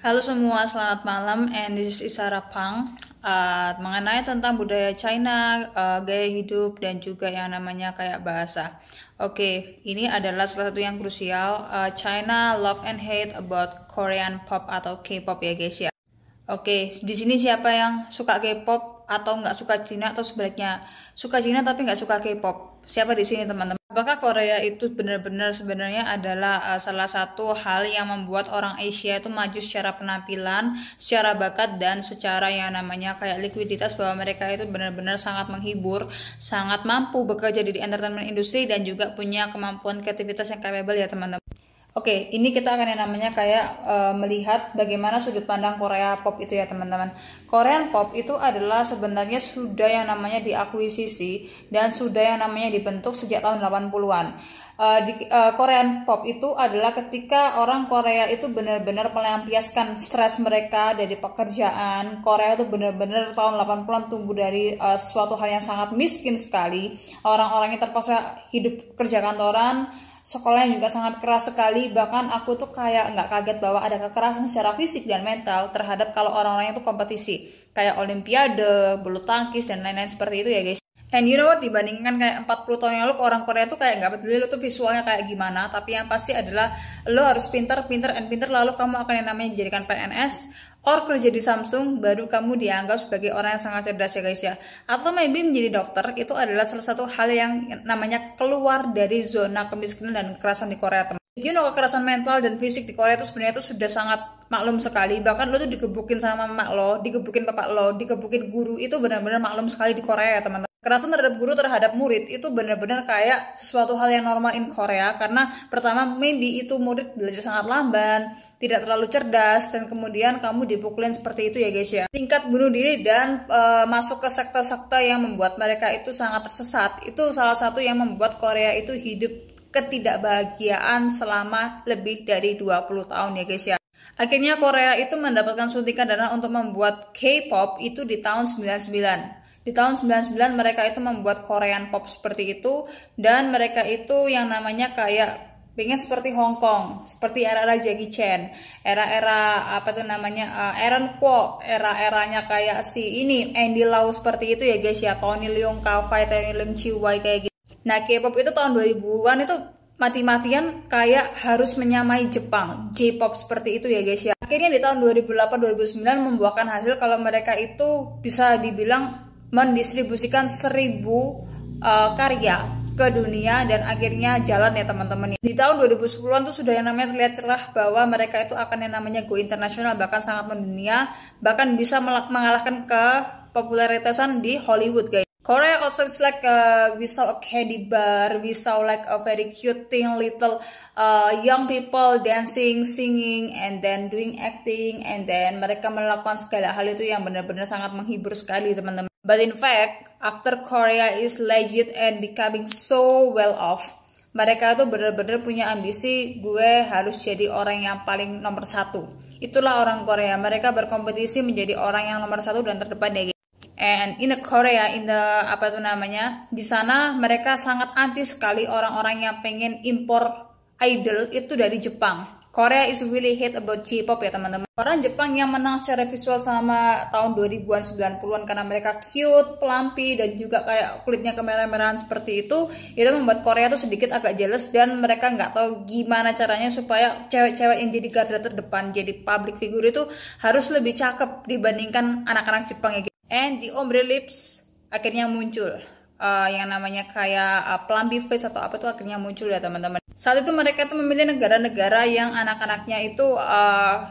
Halo semua, selamat malam. And this is Isara Pang. Mengenai tentang budaya China, gaya hidup, dan juga yang namanya kayak bahasa. Oke, ini adalah salah satu yang krusial. China love and hate about Korean pop atau K-pop ya guys ya. Oke, di sini siapa yang suka K-pop atau nggak suka Cina atau sebaliknya suka Cina tapi nggak suka K-pop? Siapa di sini teman-teman? Apakah Korea itu benar-benar sebenarnya adalah salah satu hal yang membuat orang Asia itu maju secara penampilan, secara bakat dan secara yang namanya kayak likuiditas, bahwa mereka itu benar-benar sangat menghibur, sangat mampu bekerja di entertainment industri dan juga punya kemampuan kreativitas yang capable ya teman-teman. Oke, ini kita akan yang namanya kayak melihat bagaimana sudut pandang Korea pop itu ya teman-teman. Korean pop itu adalah sebenarnya sudah yang namanya diakuisisi dan sudah yang namanya dibentuk sejak tahun 80-an. Korean pop itu adalah ketika orang Korea itu benar-benar melampiaskan stres mereka dari pekerjaan. Korea itu benar-benar tahun 80-an tumbuh dari suatu hal yang sangat miskin sekali. Orang-orangnya terpaksa hidup kerja kantoran, sekolahnya juga sangat keras sekali. Bahkan aku tuh kayak nggak kaget bahwa ada kekerasan secara fisik dan mental terhadap kalau orang-orang itu kompetisi kayak olimpiade, bulu tangkis dan lain-lain seperti itu ya guys. And you know what, dibandingkan kayak 40 tahun yang lalu, orang Korea tuh kayak nggak peduli lo tuh visualnya kayak gimana, tapi yang pasti adalah lo harus pinter lalu kamu akan yang namanya dijadikan PNS or kerja di Samsung, baru kamu dianggap sebagai orang yang sangat cerdas ya guys ya. Atau maybe menjadi dokter, itu adalah salah satu hal yang namanya keluar dari zona kemiskinan dan kekerasan di Korea teman. You know, kekerasan mental dan fisik di Korea itu sebenarnya itu sudah sangat maklum sekali. Bahkan lo tuh digebukin sama mak lo, digebukin bapak lo, digebukin guru, itu benar-benar maklum sekali di Korea ya teman-teman. Kekerasan terhadap guru terhadap murid itu benar-benar kayak sesuatu hal yang normal in Korea, karena pertama maybe itu murid belajar sangat lamban, tidak terlalu cerdas, dan kemudian kamu dipukulin seperti itu ya guys ya. Tingkat bunuh diri dan masuk ke sekte-sekte yang membuat mereka itu sangat tersesat, itu salah satu yang membuat Korea itu hidup ketidakbahagiaan selama lebih dari 20 tahun ya guys ya. Akhirnya Korea itu mendapatkan suntikan dana untuk membuat K-pop itu di tahun 99. Di tahun 99 mereka itu membuat Korean pop seperti itu, dan mereka itu yang namanya kayak pengen seperti Hong Kong, seperti era-era Jackie Chan, era-era apa tuh namanya Aaron Kwok, era-eranya kayak si ini Andy Lau seperti itu ya guys ya, Tony Leung Ka-fai, Tony Leung Chiu-wai kayak gitu. Nah, K-pop itu tahun 2000-an itu mati-matian kayak harus menyamai Jepang, J-pop seperti itu ya guys ya. Akhirnya di tahun 2008-2009 membuahkan hasil kalau mereka itu bisa dibilang mendistribusikan 1000 karya ke dunia, dan akhirnya jalan ya teman-teman. Di tahun 2010-an tuh sudah yang namanya terlihat cerah bahwa mereka itu akan yang namanya go internasional, bahkan sangat mendunia, bahkan bisa mengalahkan ke popularitasan di Hollywood guys. Korea also is like we saw a candy bar, we saw like a very cute thing, little young people dancing, singing, and then doing acting, and then mereka melakukan segala hal itu yang benar-benar sangat menghibur sekali teman-teman. But in fact, after Korea is legit and becoming so well off, mereka tuh benar-benar punya ambisi, gue harus jadi orang yang paling nomor satu. Itulah orang Korea, mereka berkompetisi menjadi orang yang nomor satu dan terdepan ya. And in the Korea, apa tuh namanya, di sana mereka sangat anti sekali orang-orang yang pengen impor idol itu dari Jepang. Korea is really hate about J-pop ya teman-teman. Orang Jepang yang menang secara visual sama tahun 2000-an 90-an karena mereka cute, pelampi, dan juga kayak kulitnya kemerah-merahan seperti itu membuat Korea tuh sedikit agak jealous, dan mereka nggak tahu gimana caranya supaya cewek-cewek yang jadi garda terdepan, jadi public figure itu harus lebih cakep dibandingkan anak-anak Jepang ya. And the ombre lips akhirnya muncul, yang namanya kayak plumpy face atau apa tuh akhirnya muncul ya teman-teman. Saat itu mereka tuh memilih negara-negara yang anak-anaknya itu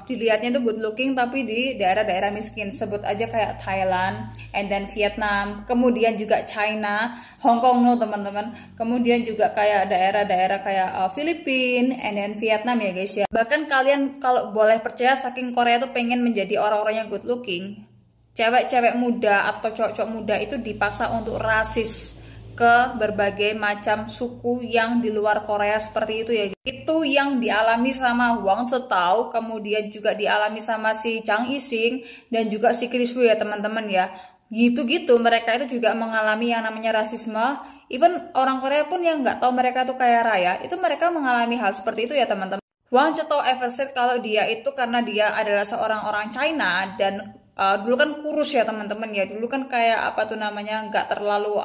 dilihatnya itu good looking tapi di daerah-daerah miskin. Sebut aja kayak Thailand, and then Vietnam, kemudian juga China, Hong Kong no teman-teman. Kemudian juga kayak daerah-daerah kayak Filipina, and then Vietnam ya guys ya. Bahkan kalian kalau boleh percaya, saking Korea tuh pengen menjadi orang-orang yang good looking, cewek-cewek muda atau cowok-cowok muda itu dipaksa untuk rasis ke berbagai macam suku yang di luar Korea seperti itu ya. Itu yang dialami sama Hwang Tae-tao, kemudian juga dialami sama si Chang Yi-sing dan juga si Chris Wu ya teman-teman ya. Gitu-gitu mereka itu juga mengalami yang namanya rasisme. Even orang Korea pun yang nggak tahu mereka tuh kaya raya, itu mereka mengalami hal seperti itu ya teman-teman. Wang Zhetao ever said kalau dia itu karena dia adalah seorang orang China dan dulu kan kurus ya teman-teman ya, dulu kan kayak apa tuh namanya, nggak terlalu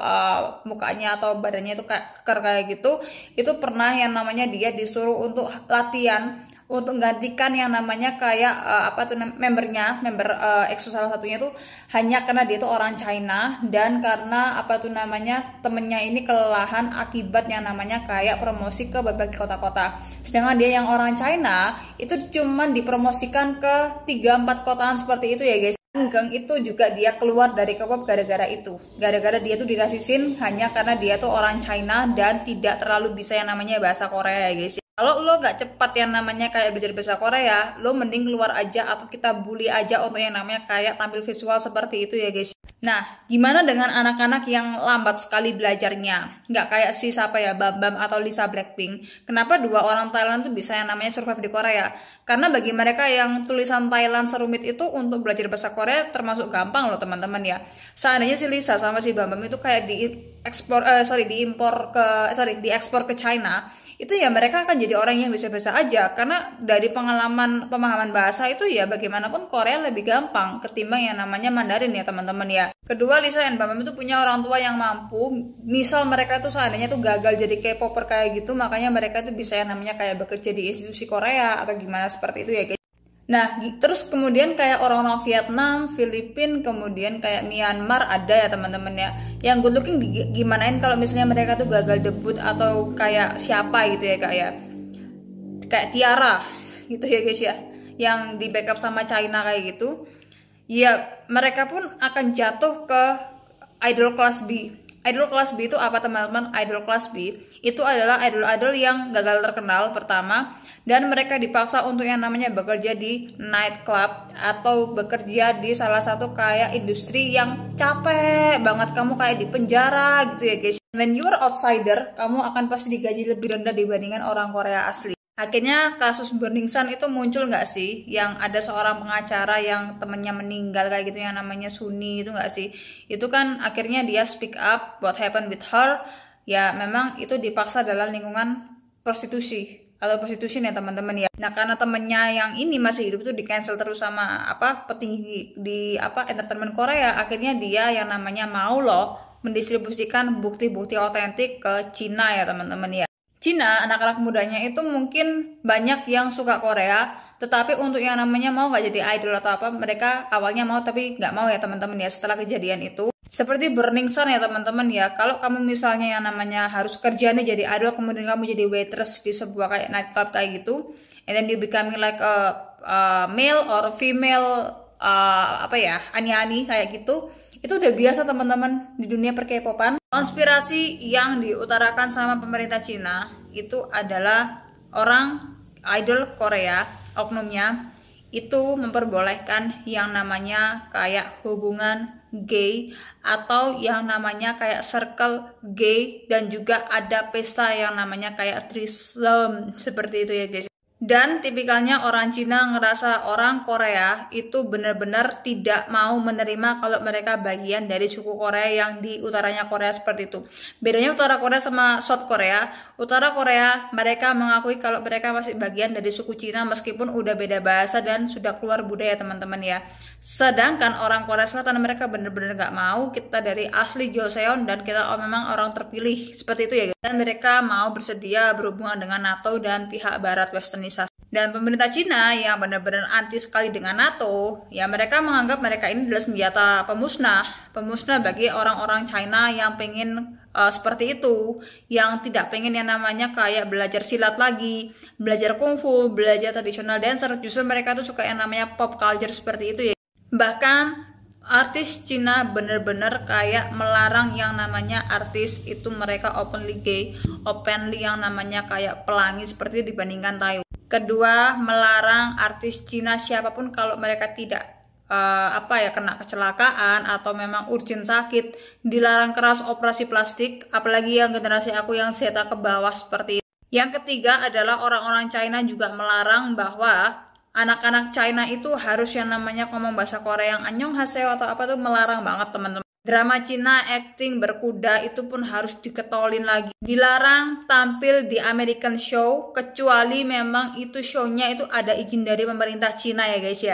mukanya atau badannya itu kayak keker kayak gitu. Itu pernah yang namanya dia disuruh untuk latihan untuk menggantikan yang namanya kayak apa tuh member EXO salah satunya tuh, hanya karena dia tuh orang China dan karena apa tuh namanya temennya ini kelelahan akibat yang namanya kayak promosi ke berbagai kota-kota. Sedangkan dia yang orang China itu cuman dipromosikan ke 3-4 kotaan seperti itu ya guys. Geng itu juga dia keluar dari K-pop gara-gara itu. Gara-gara dia tuh dirasisin hanya karena dia tuh orang China dan tidak terlalu bisa yang namanya bahasa Korea ya guys. Kalau lo gak cepat yang namanya kayak belajar bahasa Korea, lo mending keluar aja atau kita bully aja untuk yang namanya kayak tampil visual seperti itu ya guys. Nah, gimana dengan anak-anak yang lambat sekali belajarnya? Nggak kayak si siapa ya, Bambam atau Lisa Blackpink. Kenapa dua orang Thailand tuh bisa yang namanya survive di Korea? Karena bagi mereka yang tulisan Thailand serumit itu untuk belajar bahasa Korea termasuk gampang loh teman-teman ya. Seandainya si Lisa sama si Bambam itu kayak diekspor ke China, itu ya mereka akan jadi orang yang bisa-bisa aja karena dari pengalaman pemahaman bahasa itu ya bagaimanapun Korea lebih gampang ketimbang yang namanya Mandarin ya teman-teman ya. Kedua, Lisa dan Bambam itu punya orang tua yang mampu. Misal mereka tuh seandainya tuh gagal jadi K-popper kayak gitu, makanya mereka tuh bisa yang namanya kayak bekerja di institusi Korea atau gimana seperti itu ya guys. Nah, terus kemudian kayak orang-orang Vietnam, Filipina, kemudian kayak Myanmar ada ya teman-teman ya. Yang good looking gimanain kalau misalnya mereka tuh gagal debut atau kayak siapa gitu ya kak ya. Kayak Tiara gitu ya guys ya. Yang di backup sama China kayak gitu. Ya, mereka pun akan jatuh ke idol kelas B. Idol kelas B itu apa teman-teman? Idol kelas B itu adalah idol-idol yang gagal terkenal pertama, dan mereka dipaksa untuk yang namanya bekerja di nightclub atau bekerja di salah satu kayak industri yang capek banget, kamu kayak di penjara gitu ya guys. When you are outsider, kamu akan pasti digaji lebih rendah dibandingkan orang Korea asli. Akhirnya kasus Burning Sun itu muncul nggak sih? Yang ada seorang pengacara yang temennya meninggal kayak gitu, yang namanya Suni itu nggak sih? Itu kan akhirnya dia speak up what happened with her. Ya memang itu dipaksa dalam lingkungan prostitusi atau prostitution ya teman-teman ya. Nah karena temennya yang ini masih hidup itu di cancel terus sama apa petinggi di apa entertainment Korea. Akhirnya dia yang namanya mau loh mendistribusikan bukti-bukti otentik ke Cina ya teman-teman ya. Cina, anak-anak mudanya itu mungkin banyak yang suka Korea, tetapi untuk yang namanya mau nggak jadi idol atau apa, mereka awalnya mau tapi nggak mau ya teman-teman ya setelah kejadian itu. Seperti Burning Sun ya teman-teman ya, kalau kamu misalnya yang namanya harus kerja nih jadi idol, kemudian kamu jadi waitress di sebuah kayak nightclub kayak gitu, and then you becoming like a male or female apa ya, ani-ani kayak gitu. Itu udah biasa teman-teman di dunia per-K-popan. Konspirasi yang diutarakan sama pemerintah Cina itu adalah orang idol Korea, oknumnya itu memperbolehkan yang namanya kayak hubungan gay atau yang namanya kayak circle gay, dan juga ada pesta yang namanya kayak threesome seperti itu ya guys. Dan tipikalnya orang Cina ngerasa orang Korea itu benar-benar tidak mau menerima kalau mereka bagian dari suku Korea yang di utaranya Korea seperti itu. Bedanya utara Korea sama South Korea, utara Korea mereka mengakui kalau mereka masih bagian dari suku Cina meskipun udah beda bahasa dan sudah keluar budaya teman-teman ya. Sedangkan orang Korea Selatan mereka benar-benar nggak mau kita dari asli Joseon dan kita memang orang terpilih seperti itu ya. Dan mereka mau bersedia berhubungan dengan NATO dan pihak Barat Westernisasi. Dan pemerintah Cina yang benar-benar anti sekali dengan NATO, ya mereka menganggap mereka ini adalah senjata pemusnah bagi orang-orang China yang pengen seperti itu, yang tidak pengen yang namanya kayak belajar silat lagi, belajar kungfu, belajar tradisional dancer. Justru mereka tuh suka yang namanya pop culture seperti itu ya. Bahkan artis Cina bener-bener kayak melarang yang namanya artis itu mereka openly gay, openly yang namanya kayak pelangi seperti itu dibandingkan Taiwan. Kedua, melarang artis Cina siapapun kalau mereka tidak kena kecelakaan atau memang urgent sakit, dilarang keras operasi plastik, apalagi yang generasi aku yang zeta ke bawah seperti itu. Yang ketiga adalah orang-orang China juga melarang bahwa anak-anak China itu harus yang namanya ngomong bahasa Korea yang annyeonghaseyo atau apa tuh, melarang banget teman-teman. Drama Cina acting berkuda itu pun harus diketolin lagi. Dilarang tampil di American show kecuali memang itu show-nya itu ada izin dari pemerintah Cina ya guys ya.